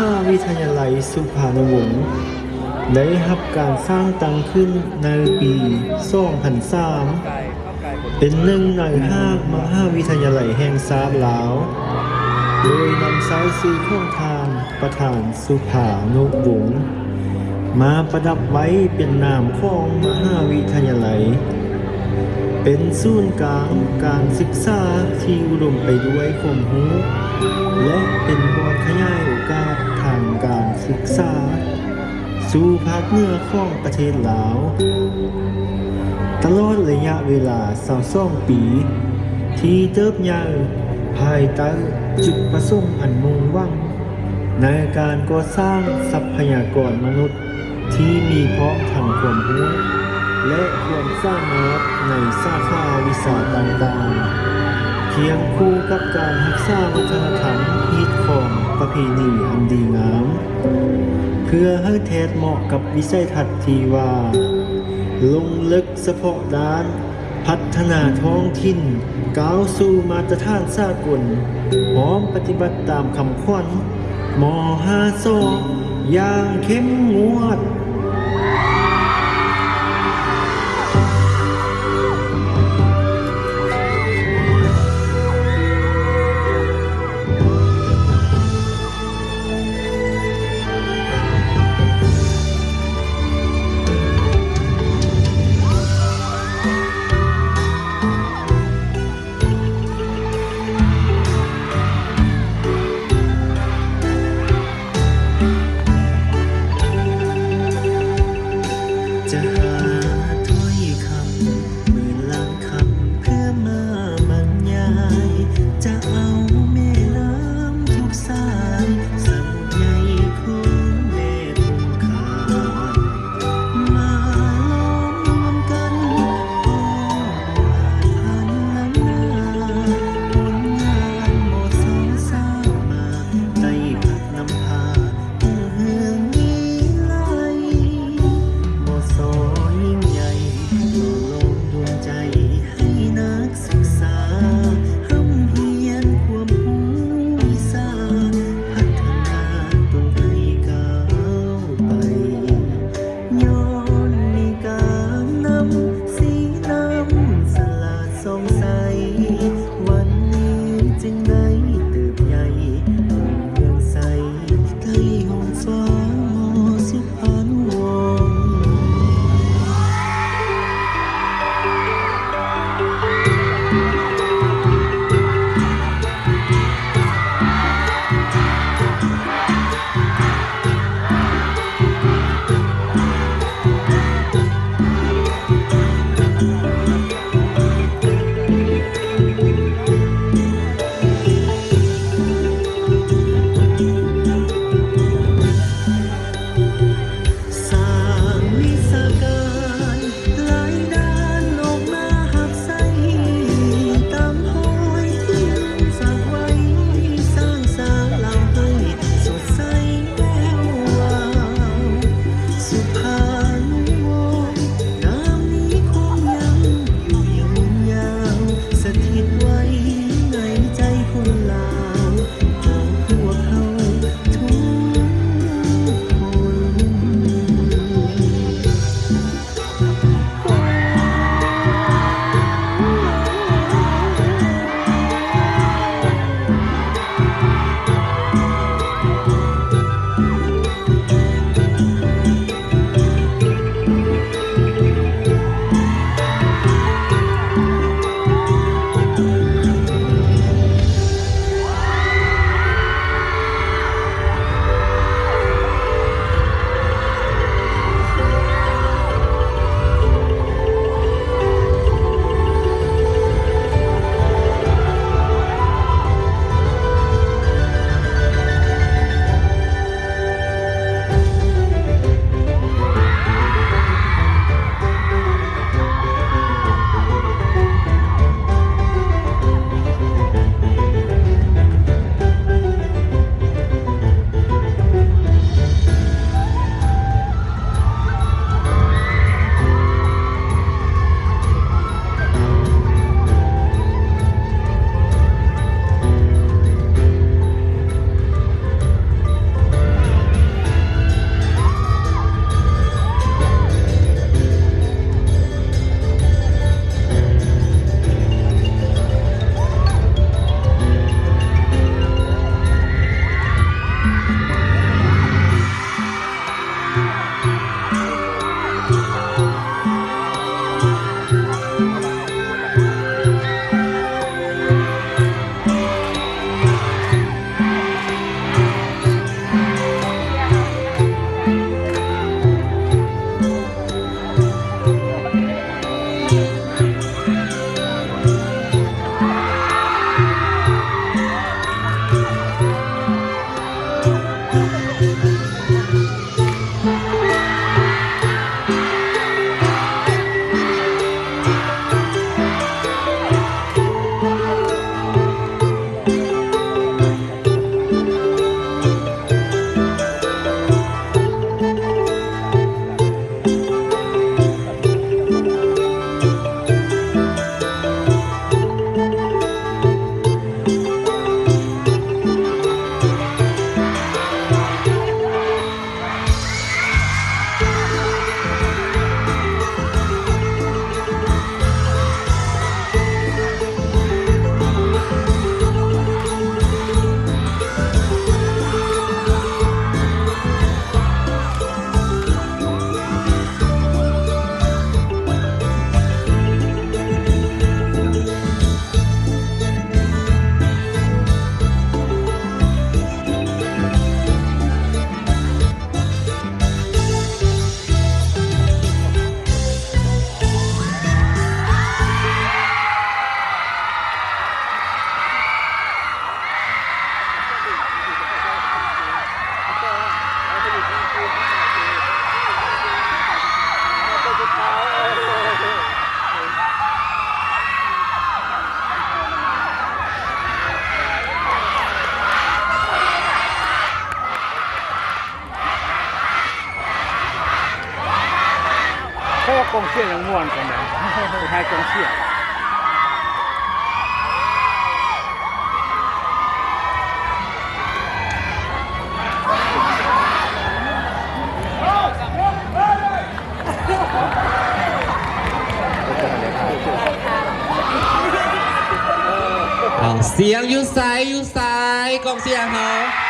าวิทยาลัยสุภาณวงศ์ได้รับการสร้างตั้งขึ้นในปี2003เป็นหนึ่งใน5มหาวิทยาลัยแห่งชาติลาวโดยนำสายสื่อของทางประธานสุภาณวงศ์มาประดับไว้เป็นนามของมหาวิทยาลัยเป็นศูนย์กลางการศึกษาที่อุดมไปด้วยความรู้และเป็นบอนขยายโอกาสทางการศึกษาสู่ภาคเหนือของประเทศลาวตลอดระยะเวลา22ปีที่เติบใหญ่ภายใต้จุดประสงค์อันมุ่งหวังในการก่อสร้างทรัพยากรมนุษย์ที่มีพร้อมทางความรู้และความสามารถในสาขาวิชาต่างๆเคียงคู่กับการรักษาวัฒนธรรมฮีตของประเพณีอันดีงามเพื่อให้แทนเหมาะกับวิสัยทัศน์ที่ว่าลงลึกเฉพาะด้านพัฒนาท้องถิ่นก้าวสู่มาตรฐานสากลพร้อมปฏิบัติตามคำขวัญม.52อย่างเข้มงวดจะหาถ้อยคำหมื่นล้านคำเพื่อมาบรรยายจะเอาแม่น้ำทุกสายสมุทรใหญ่ของแม่คงคามาล้อมรวมกันพอผ่านล้านนาผลงานหมดสองสร้างมาได้พัดนำพาเฮืองนี้ไหลหมดสองยิ่งใหญ่ต่อลมดวงใจให้นักศึกษาร่ำเรียนความรู้วิชาพัฒนาตนให้ก้าวไปย้อนมีการนำสีน้ำสลาดสองใสวันนี้จึงได้เติบใหญ่รุ่งเรืองใสใกล้ห้องฟ้ามอสุภาณวงศ์ สร้างวิชาการหลายด้านออกมาหักใส่ตามหอยที่ฝากไว้สร้างสาเหล่าให้สดใสแวววาวสุภาณวงศ์นามนี้คงยังอยู่ยืนยาวสถิตไว้ในใจคนลาวของพวกเขาทุกคน กองเชียร์ยังม่วนกันนะสุดท้ายกองเชียร์ เสียงอยู่ไสอยู่ไสกองเสียงเขา